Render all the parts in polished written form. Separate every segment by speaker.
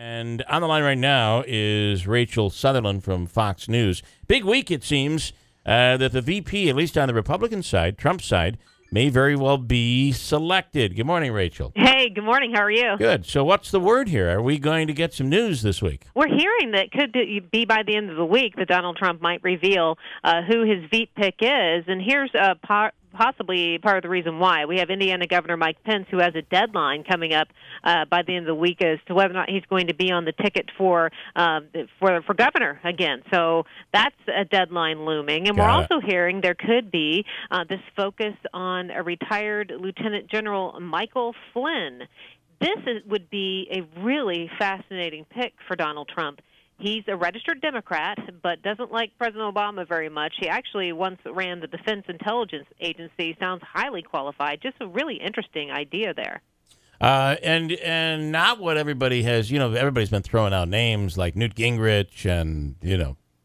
Speaker 1: And on the line right now is Rachel Sutherland from Fox News. Big week, it seems, that the VP, at least on the Republican side, Trump's side, may very well be selected. Good morning, Rachel.
Speaker 2: Hey, good morning. How are you?
Speaker 1: Good. So what's the word here? Are we going to get some news this week?
Speaker 2: We're hearing that could be by the end of the week that Donald Trump might reveal who his VP pick is. And here's possibly part of the reason why. We have Indiana Governor Mike Pence, who has a deadline coming up by the end of the week as to whether or not he's going to be on the ticket for governor again. So that's a deadline looming. And we're also hearing there could be this focus on a retired Lieutenant General Michael Flynn. This would be a really fascinating pick for Donald Trump. He's a registered Democrat, but doesn't like President Obama very much. He actually once ran the Defense Intelligence Agency, sounds highly qualified. Just a really interesting idea there.
Speaker 1: And not what everybody has, everybody's been throwing out names like Newt Gingrich and,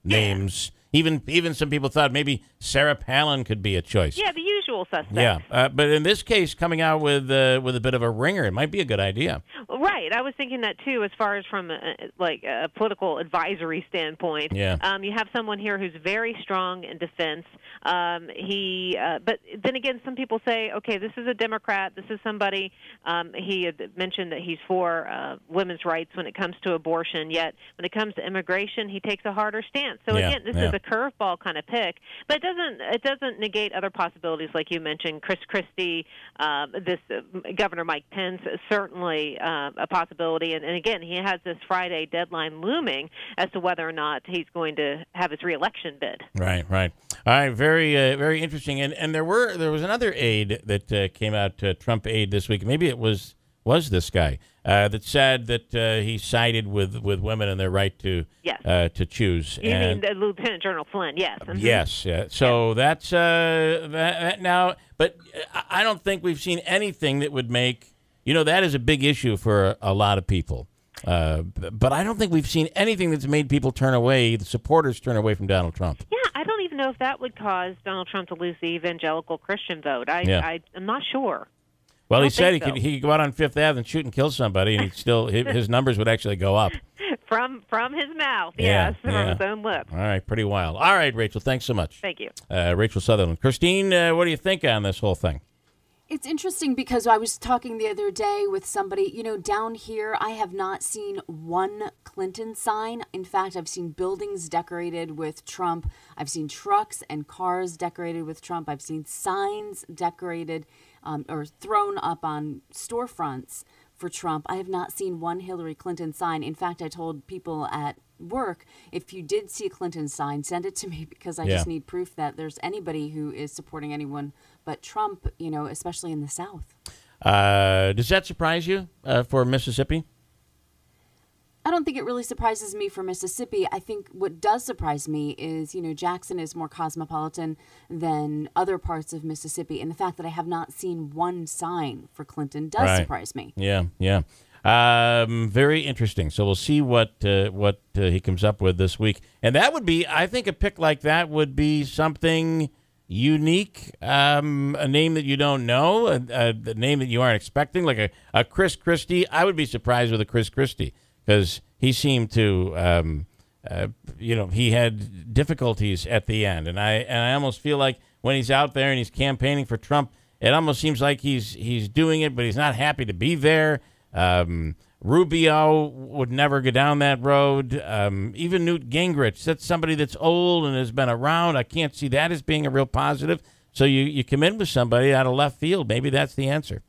Speaker 1: names. Even some people thought maybe Sarah Palin could be a choice.
Speaker 2: Yeah, the usual suspects.
Speaker 1: Yeah, but in this case, coming out with a bit of a ringer, it might be a good idea.
Speaker 2: Right, I was thinking that too, as far as from a political advisory standpoint.
Speaker 1: Yeah.
Speaker 2: You have someone here who's very strong in defense. But then again, some people say, okay, this is a Democrat. This is somebody. He had mentioned that he's for women's rights when it comes to abortion. Yet when it comes to immigration, he takes a harder stance. So again, this is a curveball kind of pick, but it doesn't negate other possibilities, like you mentioned, Chris Christie, Governor Mike Pence, certainly a possibility. And again, he has this Friday deadline looming as to whether or not he's going to have his reelection bid.
Speaker 1: Right. All right, very interesting. And there was another aide that came out, Trump aide this week. Maybe it was this guy that said that he sided with women and their right to choose.
Speaker 2: You mean the Lieutenant General Flynn? Yes. Mm-hmm.
Speaker 1: Yes. Yeah. So that's that now. But I don't think we've seen anything that would make that is a big issue for a lot of people. But I don't think we've seen anything that's made people the supporters turn away from Donald Trump.
Speaker 2: Yeah, I don't even know if that would cause Donald Trump to lose the evangelical Christian vote. I'm not sure.
Speaker 1: Well, he said he could go out on Fifth Ave and shoot and kill somebody, and his numbers would actually go up.
Speaker 2: From his mouth, yes, from his own lips.
Speaker 1: All right, pretty wild. All right, Rachel, thanks so much.
Speaker 2: Thank you.
Speaker 1: Rachel Sutherland. Christine, what do you think on this whole thing?
Speaker 3: It's interesting because I was talking the other day with somebody, down here, I have not seen one Clinton sign. In fact, I've seen buildings decorated with Trump. I've seen trucks and cars decorated with Trump. I've seen signs decorated or thrown up on storefronts for Trump. I have not seen one Hillary Clinton sign. In fact, I told people at work, if you did see a Clinton sign, send it to me because I just need proof that there's anybody who is supporting anyone but Trump, especially in the South.
Speaker 1: Does that surprise you for Mississippi?
Speaker 3: I don't think it really surprises me for Mississippi. I think what does surprise me is, Jackson is more cosmopolitan than other parts of Mississippi. And the fact that I have not seen one sign for Clinton does surprise me.
Speaker 1: Yeah. Very interesting. So we'll see what he comes up with this week. And that would be, I think a pick like that would be something unique, a name that you don't know, a name that you aren't expecting, like a Chris Christie. I would be surprised with a Chris Christie because he seemed to, he had difficulties at the end. And I almost feel like when he's out there and he's campaigning for Trump, it almost seems like he's doing it, but he's not happy to be there. Rubio would never go down that road. Even Newt Gingrich, that's somebody that's old and has been around. I can't see that as being a real positive. So you come in with somebody out of left field. Maybe that's the answer.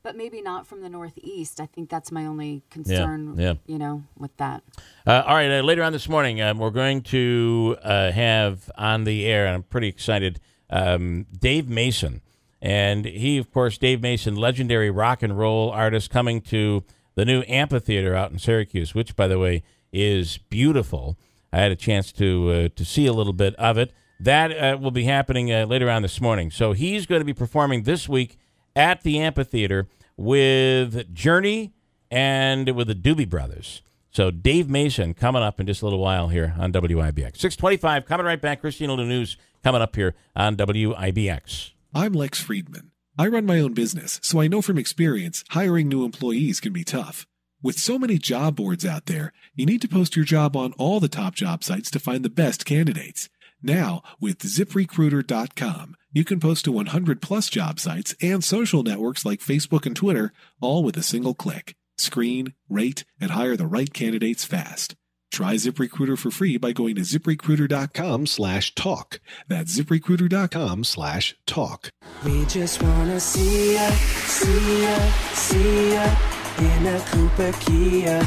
Speaker 3: But maybe not from the Northeast. I think that's my only concern, with that.
Speaker 1: All right, later on this morning, we're going to have on the air, and I'm pretty excited, Dave Mason. And he, of course, Dave Mason, legendary rock and roll artist, coming to the new amphitheater out in Syracuse, which, by the way, is beautiful. I had a chance to see a little bit of it. That will be happening later on this morning. So he's going to be performing this week at the amphitheater with Journey and with the Doobie Brothers. So Dave Mason coming up in just a little while here on WIBX. 6:25, coming right back. Christina Little News coming up here on WIBX.
Speaker 4: I'm Lex Friedman. I run my own business, so I know from experience hiring new employees can be tough. With so many job boards out there, you need to post your job on all the top job sites to find the best candidates. Now, with ZipRecruiter.com, you can post to 100-plus job sites and social networks like Facebook and Twitter, all with a single click. Screen, rate, and hire the right candidates fast. Try ZipRecruiter for free by going to ZipRecruiter.com/talk. That's ZipRecruiter.com/talk.
Speaker 5: We just wanna see ya in a Cooper Kia.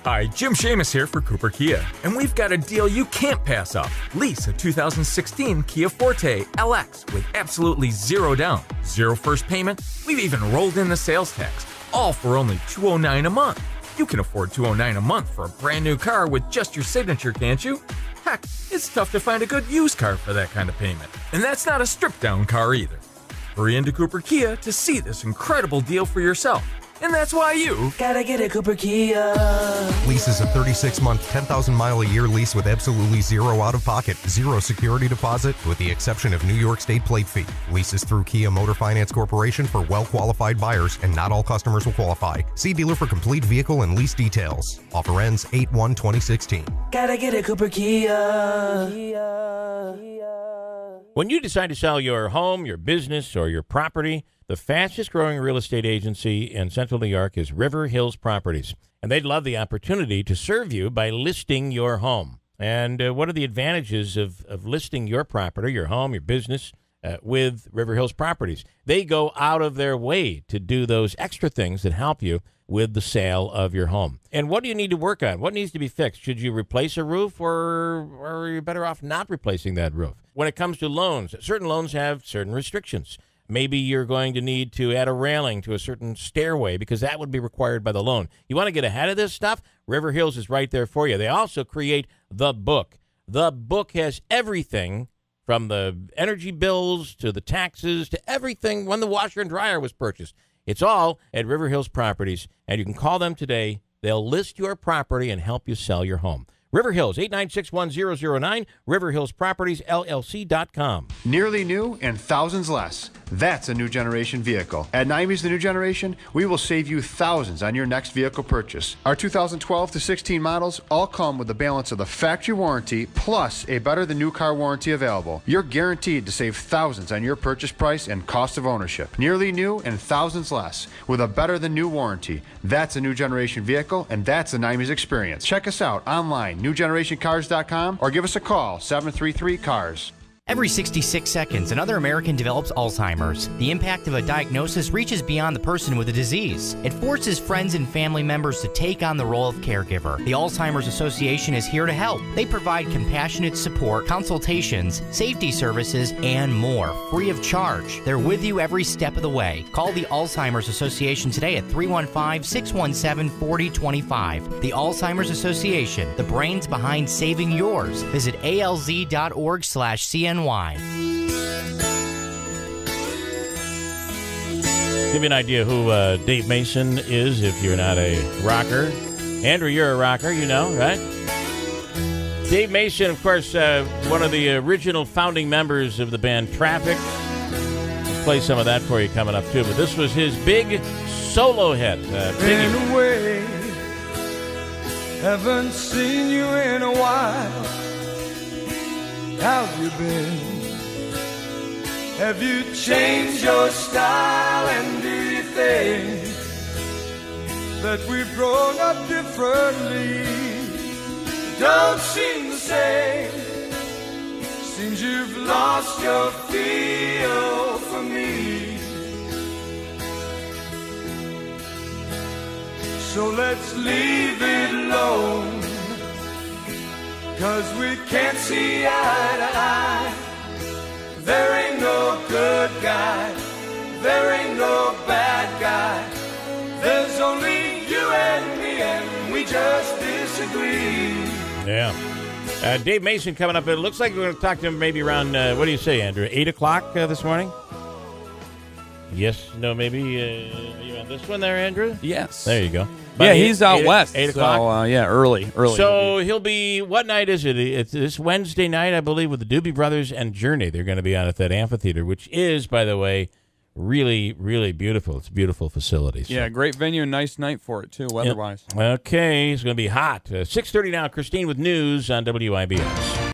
Speaker 6: Hi, Jim Shamus here for Cooper Kia, and we've got a deal you can't pass up. Lease a 2016 Kia Forte LX with absolutely zero down, zero first payment. We've even rolled in the sales tax, all for only $209 a month. You can afford $209 a month for a brand new car with just your signature, can't you? Heck, it's tough to find a good used car for that kind of payment. And that's not a stripped-down car either. Hurry into Cooper Kia to see this incredible deal for yourself. And that's why you
Speaker 5: gotta get a Cooper Kia.
Speaker 7: Lease is a 36-month, 10,000-mile-a-year lease with absolutely zero out-of-pocket, zero security deposit, with the exception of New York State plate fee. Leases through Kia Motor Finance Corporation for well-qualified buyers, and not all customers will qualify. See dealer for complete vehicle and lease details. Offer ends 8/1/2016.
Speaker 5: Gotta get a Cooper Kia.
Speaker 1: When you decide to sell your home, your business, or your property, the fastest growing real estate agency in Central New York is River Hills Properties. And they'd love the opportunity to serve you by listing your home. And what are the advantages of listing your property, your home, your business with River Hills Properties? They go out of their way to do those extra things that help you with the sale of your home. And what do you need to work on? What needs to be fixed? Should you replace a roof, or are you better off not replacing that roof? When it comes to loans, certain loans have certain restrictions. Maybe you're going to need to add a railing to a certain stairway because that would be required by the loan. You want to get ahead of this stuff? River Hills is right there for you. They also create The Book. The Book has everything from the energy bills to the taxes to everything when the washer and dryer was purchased. It's all at River Hills Properties, and you can call them today. They'll list your property and help you sell your home. River Hills, 896-1009, riverhillspropertiesllc.com.
Speaker 8: Nearly new and thousands less. That's a new generation vehicle. At Nymie's The New Generation, we will save you thousands on your next vehicle purchase. Our 2012 to 16 models all come with a balance of the factory warranty plus a better than new car warranty available. You're guaranteed to save thousands on your purchase price and cost of ownership. Nearly new and thousands less with a better than new warranty. That's a new generation vehicle, and that's a Nymie's experience. Check us out online, newgenerationcars.com, or give us a call, 733-CARS.
Speaker 9: Every 66 seconds, another American develops Alzheimer's. The impact of a diagnosis reaches beyond the person with the disease. It forces friends and family members to take on the role of caregiver. The Alzheimer's Association is here to help. They provide compassionate support, consultations, safety services, and more, free of charge. They're with you every step of the way. Call the Alzheimer's Association today at 315-617-4025. The Alzheimer's Association, the brains behind saving yours. Visit alz.org/CNY.
Speaker 1: Give you an idea who Dave Mason is if you're not a rocker. Andrew, you're a rocker, you know, right? Dave Mason, of course, one of the original founding members of the band Traffic. I'll play some of that for you coming up, too. But this was his big solo hit.
Speaker 10: Been away, haven't seen you in a while. How've you been? Have you changed your style? And do you think that we've grown up differently? Don't seem the same. Seems you've lost your feel for me. So let's leave it alone, 'cause we can't see eye to eye. There ain't no good guy, there ain't no bad guy. There's only you and me, and we just disagree.
Speaker 1: Yeah. Dave Mason coming up. It looks like we're going to talk to him maybe around, what do you say, Andrew, 8 o'clock this morning? Yes, no, maybe. Are you on this one there, Andrew?
Speaker 11: Yes.
Speaker 1: There you go.
Speaker 11: Yeah, he's out west.
Speaker 1: 8 o'clock?
Speaker 11: So, yeah, early.
Speaker 1: So he'll be, what night is it? It's this Wednesday night, I believe, with the Doobie Brothers and Journey. They're going to be on at that amphitheater, which is, by the way, really, really beautiful. It's a beautiful facility. So.
Speaker 11: Yeah, great venue, nice night for it, too, weather-wise.
Speaker 1: Okay, it's going to be hot. 6:30 now, Christine with news on WIBX.